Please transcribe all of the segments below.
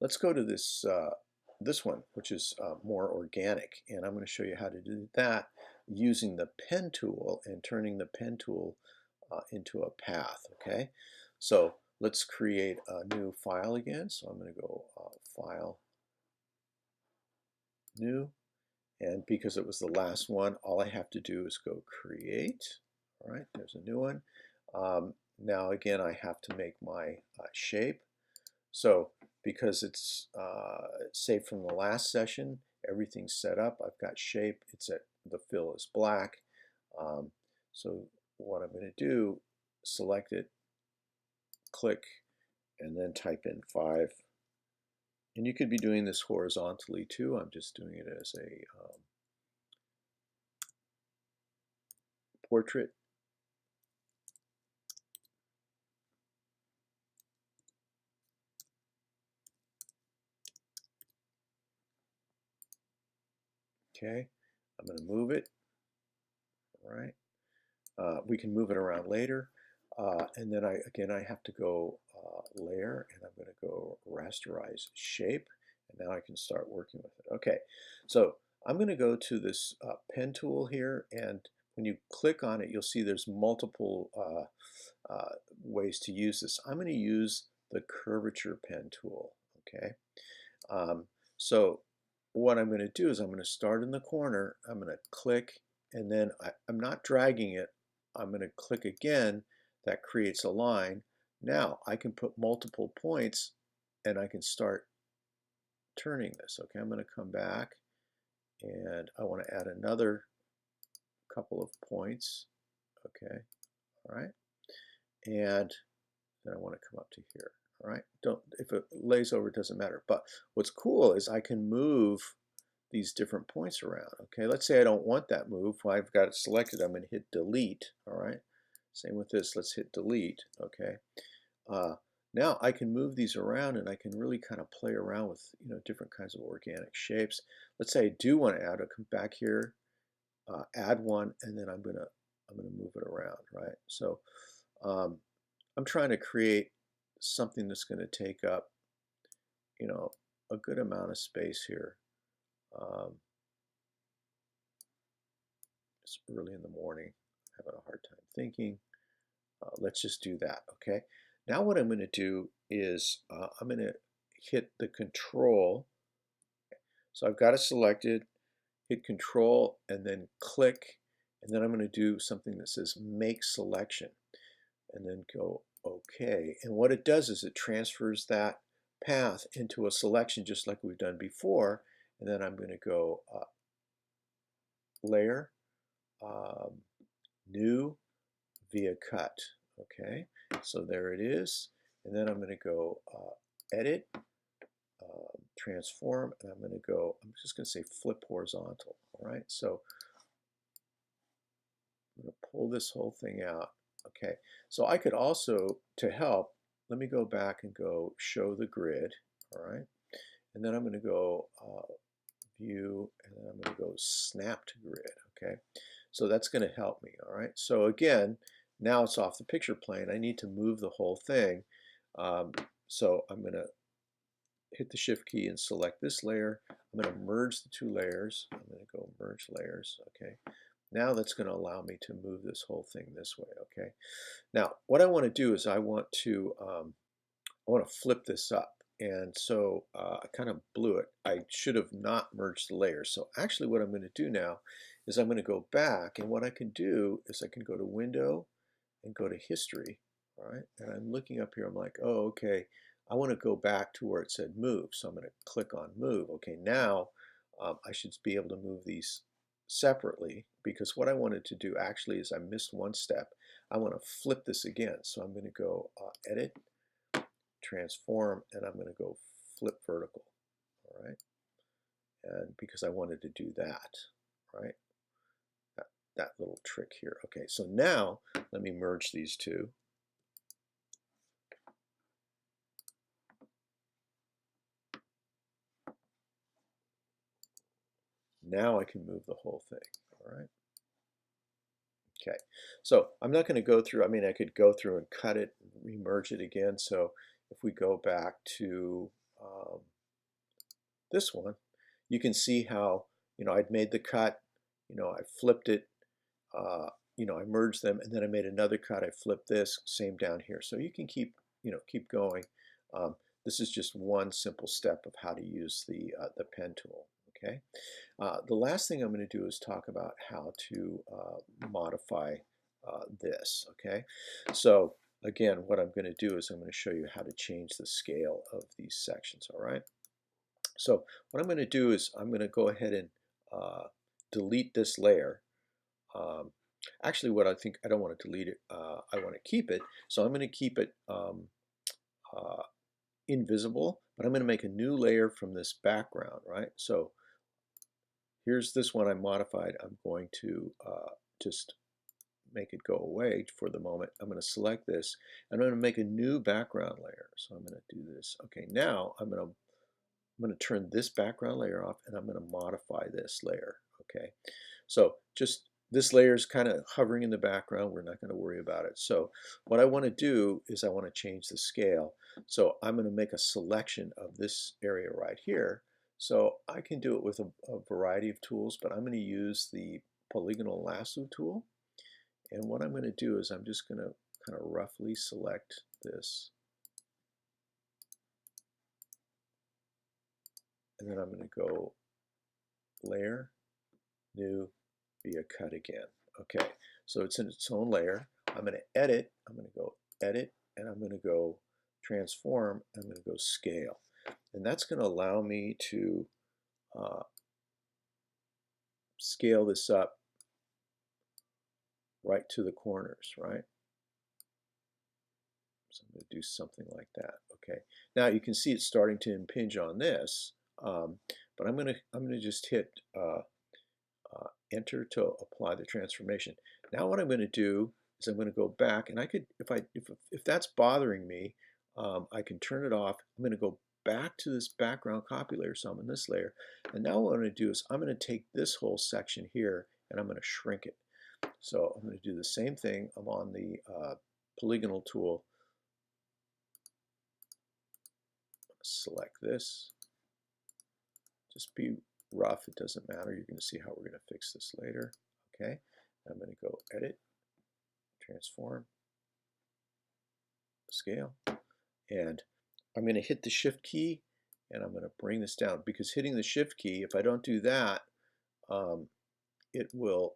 let's go to this one, which is more organic, and I'm going to show you how to do that using the pen tool and turning the pen tool into a path. Okay, so let's create a new file again. So I'm going to go File, New, and because it was the last one, all I have to do is go Create. All right, there's a new one. Now again, I have to make my shape. So because it's saved from the last session, everything's set up. I've got shape. The fill is black. So what I'm going to do, select it, click, and then type in 5. And you could be doing this horizontally too. I'm just doing it as a portrait. Okay, I'm going to move it. All right. We can move it around later. And then I have to go layer, and I'm going to go rasterize shape, and now I can start working with it. Okay, so I'm going to go to this pen tool here, and when you click on it, you'll see there's multiple ways to use this. I'm going to use the curvature pen tool. Okay, so what I'm going to do is I'm going to start in the corner. I'm going to click, and then I'm not dragging it. I'm going to click again. That creates a line. Now I can put multiple points, and I can start turning this. Okay, I'm going to come back, and I want to add another couple of points. Okay, all right, and then I want to come up to here. All right, if it lays over, it doesn't matter. But what's cool is I can move these different points around. Okay, let's say I don't want that move. Well, I've got it selected. I'm going to hit delete. All right, same with this. Let's hit delete. Okay, now I can move these around, and I can really kind of play around with different kinds of organic shapes. Let's say I do want to add. I'll come back here, add one, and then I'm gonna move it around. Right, so I'm trying to create something that's going to take up a good amount of space here. It's early in the morning, having a hard time thinking. Let's just do that. Okay, now what I'm going to do is I'm going to hit the control. So I've got it selected, hit control, and then click, and then I'm going to do something that says make selection, and then go OK. And what it does is it transfers that path into a selection just like we've done before. And then I'm going to go layer, new, via cut. Okay, so there it is. And then I'm going to go edit, transform, and I'm just going to say flip horizontal. All right, so I'm going to pull this whole thing out. Okay, so I could also, to help, let me go back and go show the grid. All right, and then I'm going to go view, and then I'm going to go snap to grid. Okay, so that's going to help me. All right, so again, now it's off the picture plane. I need to move the whole thing. So I'm going to hit the shift key and select this layer. I'm going to merge the two layers. I'm going to go merge layers. Okay, now that's going to allow me to move this whole thing this way. Okay, now what I want to do is I want to flip this up. And so I kind of blew it. I should have not merged the layers. So actually what I'm going to do now is I'm going to go back, and what I can do is I can go to Window and go to History. All right, and I'm looking up here. I'm like, oh, okay, I want to go back to where it said Move. So I'm going to click on Move. Okay, now I should be able to move these separately, because what I wanted to do actually is I missed one step. I want to flip this again. So I'm going to go Edit, transform, and I'm going to go flip vertical. All right, and because I wanted to do that, right, that little trick here. Okay, so now let me merge these two. Now I can move the whole thing. All right, okay, so I'm not going to go through, I mean, I could go through and cut it and remerge it again. So if we go back to this one, you can see how, I'd made the cut, I flipped it, I merged them, and then I made another cut. I flipped this, same down here. So you can keep going. Um, this is just one simple step of how to use the pen tool. Okay. The last thing I'm going to do is talk about how to modify this. Okay. So again, what I'm going to do is I'm going to show you how to change the scale of these sections. All right. So what I'm going to do is I'm going to go ahead and delete this layer. Actually, what I don't want to delete it. I want to keep it. So I'm going to keep it invisible, but I'm going to make a new layer from this background, right? So here's this one I modified. I'm going to just make it go away for the moment. I'm going to select this, and I'm going to make a new background layer. So I'm going to do this. Okay, now I'm going to turn this background layer off, and I'm going to modify this layer. Okay, so just this layer is kind of hovering in the background. We're not going to worry about it. So what I want to do is I want to change the scale. So I'm going to make a selection of this area right here. So I can do it with a variety of tools, but I'm going to use the polygonal lasso tool. And what I'm going to do is I'm just going to kind of roughly select this. And then I'm going to go layer, new, via cut again. Okay, so it's in its own layer. I'm going to edit. I'm going to go edit, and I'm going to go transform. I'm going to go scale. And that's going to allow me to scale this up right to the corners, right? So I'm going to do something like that. Okay. Now you can see it's starting to impinge on this, but I'm going to just hit enter to apply the transformation. Now what I'm going to do is I'm going to go back, and I could, if that's bothering me, I can turn it off. I'm going to go back to this background copy layer, so I'm in this layer, and now what I'm going to do is I'm going to take this whole section here and I'm going to shrink it. So I'm going to do the same thing. I'm on the polygonal tool. Select this. Just be rough, it doesn't matter. You're going to see how we're going to fix this later. Okay, I'm going to go edit, transform, scale, and I'm going to hit the shift key and I'm going to bring this down, because hitting the shift key, if I don't do that, it will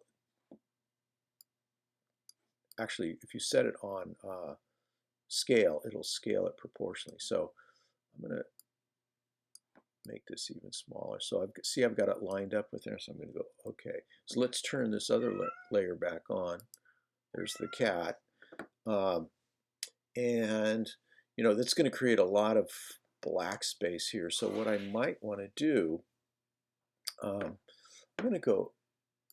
actually, if you set it on scale, it'll scale it proportionally. So I'm going to make this even smaller. So I've got it lined up with there, so I'm going to go okay. So let's turn this other layer back on. There's the cat. And that's going to create a lot of black space here. So what I might want to do, I'm going to go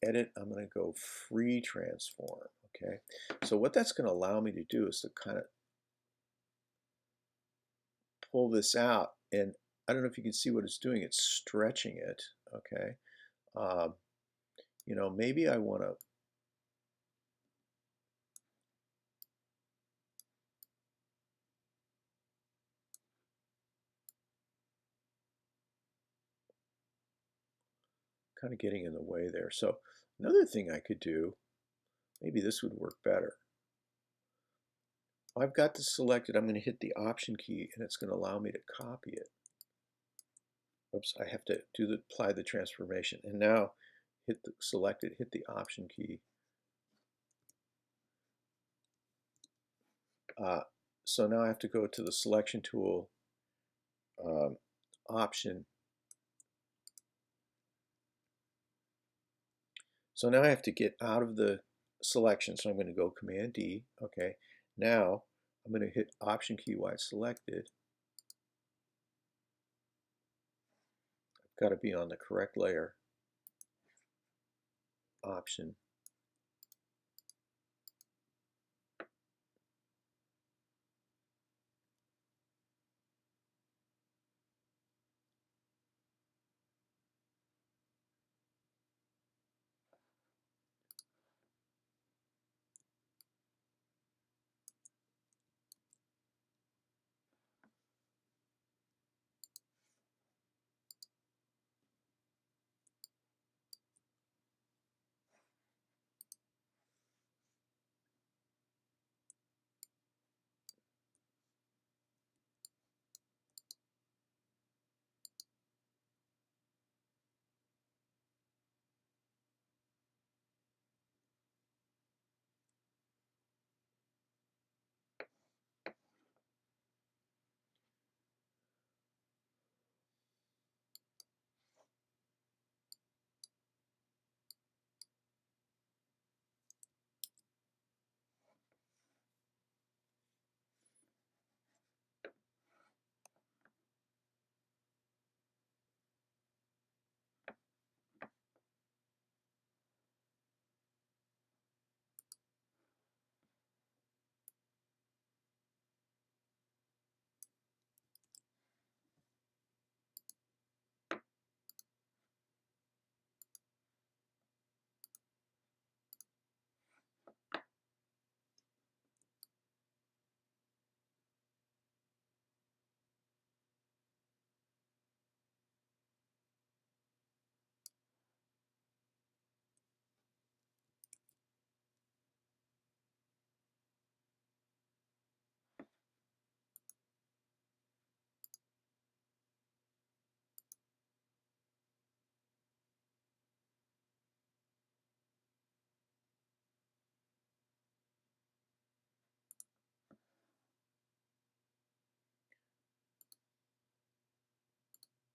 edit, I'm going to go free transform. Okay, so what that's going to allow me to do is to kind of pull this out, and I don't know if you can see what it's doing. It's stretching it. Okay, maybe I want to kind of getting in the way there. So another thing I could do, maybe this would work better. I've got this selected. I'm going to hit the Option key, and it's going to allow me to copy it. Oops, I have to apply the transformation, and now select it, hit the Option key. So now I have to go to the Selection tool, Option. So now I have to get out of the selection, so I'm going to go Command D. Okay, now I'm going to hit Option key while it's selected. I've got to be on the correct layer. Option,